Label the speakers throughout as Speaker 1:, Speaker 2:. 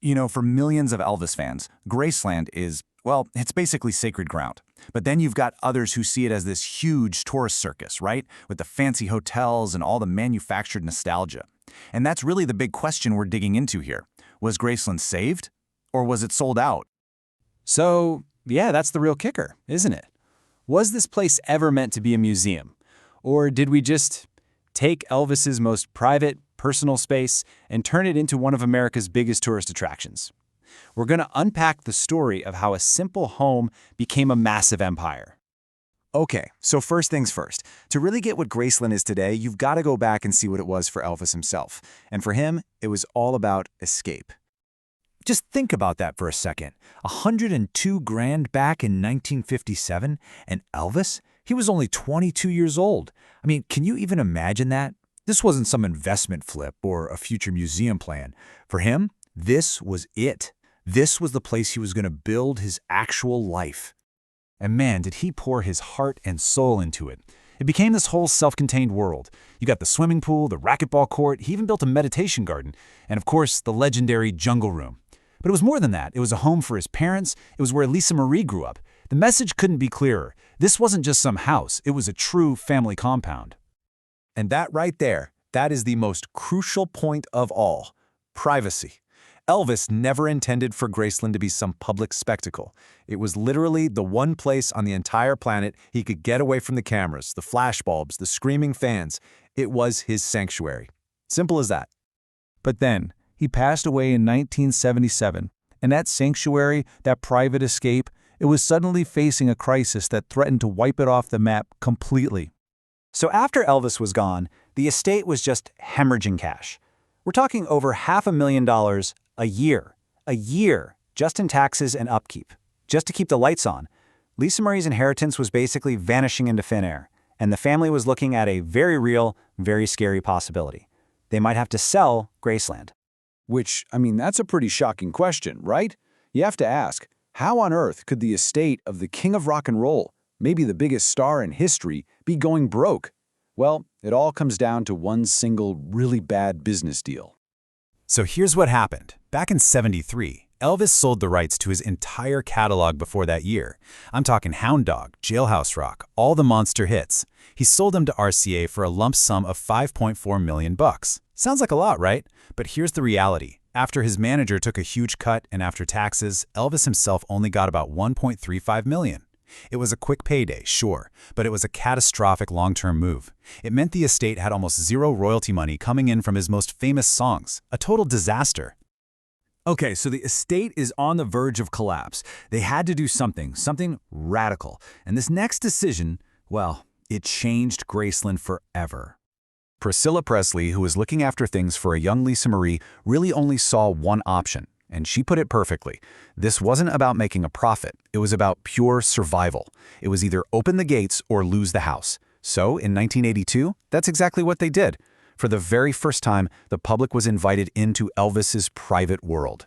Speaker 1: You know, for millions of Elvis fans, Graceland is, well, it's basically sacred ground. But then you've got others who see it as this huge tourist circus, right? With the fancy hotels and all the manufactured nostalgia. And that's really the big question we're digging into here. Was Graceland saved? Or was it sold out?
Speaker 2: So, yeah, that's the real kicker, isn't it? Was this place ever meant to be a museum? Or did we just take Elvis's most private, personal space and turn it into one of America's biggest tourist attractions? We're going to unpack the story of how a simple home became a massive empire.
Speaker 3: Okay, so first things first. To really get what Graceland is today, you've got to go back and see what it was for Elvis himself. And for him, it was all about escape.
Speaker 4: Just think about that for a second. 102 grand back in 1957, and Elvis? He was only 22 years old. I mean, can you even imagine that? This wasn't some investment flip or a future museum plan. For him, this was it. This was the place he was going to build his actual life. And man, did he pour his heart and soul into it. It became this whole self-contained world. You got the swimming pool, the racquetball court, he even built a meditation garden, and of course, the legendary jungle room. But it was more than that. It was a home for his parents. It was where Lisa Marie grew up. The message couldn't be clearer. This wasn't just some house. It was a true family compound.
Speaker 3: And that right there, that is the most crucial point of all: privacy. Elvis never intended for Graceland to be some public spectacle. It was literally the one place on the entire planet he could get away from the cameras, the flashbulbs, the screaming fans. It was his sanctuary. Simple as that.
Speaker 4: But then, he passed away in 1977, and that sanctuary, that private escape, it was suddenly facing a crisis that threatened to wipe it off the map completely.
Speaker 2: So after Elvis was gone, the estate was just hemorrhaging cash. We're talking over $500,000 a year, just in taxes and upkeep, just to keep the lights on. Lisa Marie's inheritance was basically vanishing into thin air, and the family was looking at a very real, very scary possibility. They might have to sell Graceland.
Speaker 5: Which, I mean, that's a pretty shocking question, right? You have to ask, how on earth could the estate of the king of rock and roll, maybe the biggest star in history, be going broke? Well, it all comes down to one single really bad business deal.
Speaker 4: So here's what happened. Back in '73, Elvis sold the rights to his entire catalog before that year. I'm talking Hound Dog, Jailhouse Rock, all the monster hits. He sold them to RCA for a lump sum of $5.4 million. Sounds like a lot, right? But here's the reality. After his manager took a huge cut and after taxes, Elvis himself only got about $1.35 million. It was a quick payday, sure, but it was a catastrophic long-term move. It meant the estate had almost zero royalty money coming in from his most famous songs, a total disaster.
Speaker 1: Okay, so the estate is on the verge of collapse. They had to do something radical. And this next decision, well, it changed Graceland forever.
Speaker 3: Priscilla Presley, who was looking after things for a young Lisa Marie, really only saw one option, and she put it perfectly. This wasn't about making a profit. It was about pure survival. It was either open the gates or lose the house. So, in 1982, that's exactly what they did. For the very first time, the public was invited into Elvis's private world.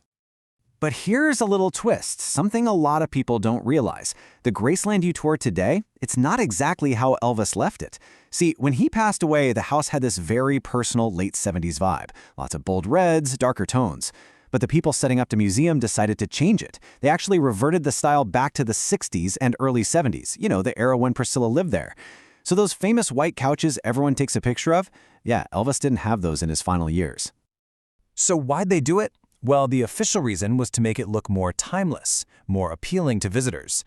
Speaker 2: But here's a little twist, something a lot of people don't realize. The Graceland you tour today, it's not exactly how Elvis left it. See, when he passed away, the house had this very personal late 70s vibe. Lots of bold reds, darker tones. But the people setting up the museum decided to change it. They actually reverted the style back to the 60s and early 70s, you know, the era when Priscilla lived there. So those famous white couches everyone takes a picture of, yeah, Elvis didn't have those in his final years.
Speaker 4: So why'd they do it? Well, the official reason was to make it look more timeless, more appealing to visitors.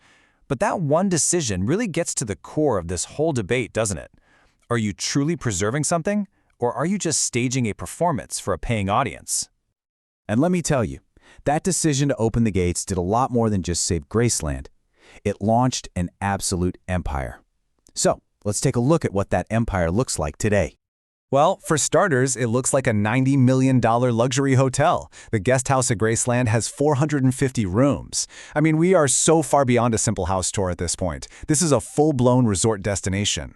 Speaker 4: But that one decision really gets to the core of this whole debate, doesn't it? Are you truly preserving something, or are you just staging a performance for a paying audience?
Speaker 3: And let me tell you, that decision to open the gates did a lot more than just save Graceland. It launched an absolute empire. So, let's take a look at what that empire looks like today.
Speaker 1: Well, for starters, it looks like a $90 million luxury hotel. The guest house at Graceland has 450 rooms. I mean, we are so far beyond a simple house tour at this point. This is a full-blown resort destination.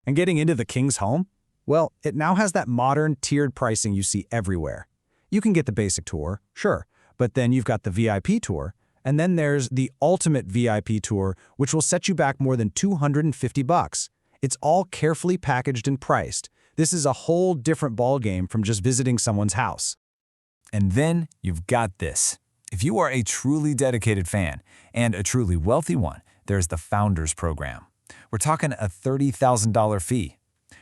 Speaker 1: And getting into the King's home? Well, it now has that modern, tiered pricing you see everywhere. You can get the basic tour, sure, but then you've got the VIP tour, and then there's the ultimate VIP tour, which will set you back more than $250. It's all carefully packaged and priced. This is a whole different ballgame from just visiting someone's house.
Speaker 4: And then you've got this. If you are a truly dedicated fan, and a truly wealthy one, there's the Founders Program. We're talking a $30,000 fee.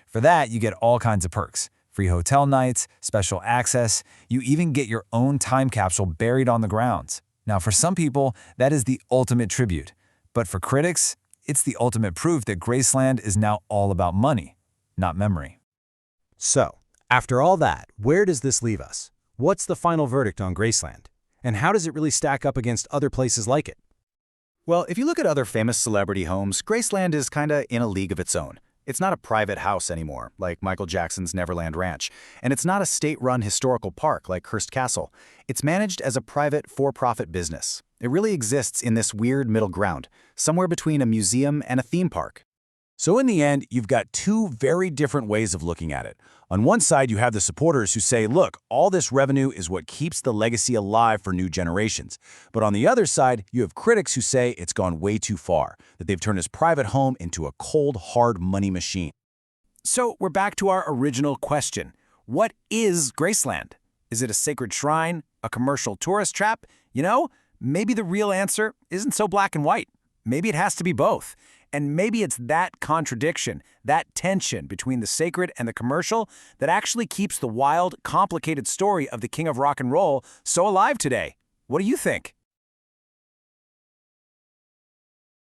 Speaker 4: For that, you get all kinds of perks. Free hotel nights, special access, you even get your own time capsule buried on the grounds. Now, for some people, that is the ultimate tribute. But for critics, it's the ultimate proof that Graceland is now all about money, not memory.
Speaker 2: So, after all that, where does this leave us? What's the final verdict on Graceland? And how does it really stack up against other places like it?
Speaker 3: Well, if you look at other famous celebrity homes, Graceland is kinda in a league of its own. It's not a private house anymore, like Michael Jackson's Neverland Ranch, and it's not a state-run historical park like Hearst Castle. It's managed as a private, for-profit business. It really exists in this weird middle ground, somewhere between a museum and a theme park.
Speaker 5: So in the end, you've got two very different ways of looking at it. On one side, you have the supporters who say, look, all this revenue is what keeps the legacy alive for new generations. But on the other side, you have critics who say it's gone way too far, that they've turned his private home into a cold, hard money machine.
Speaker 2: So we're back to our original question. What is Graceland? Is it a sacred shrine? A commercial tourist trap? You know, maybe the real answer isn't so black and white. Maybe it has to be both. And maybe it's that contradiction, that tension between the sacred and the commercial that actually keeps the wild, complicated story of the King of Rock and Roll so alive today. What do you think?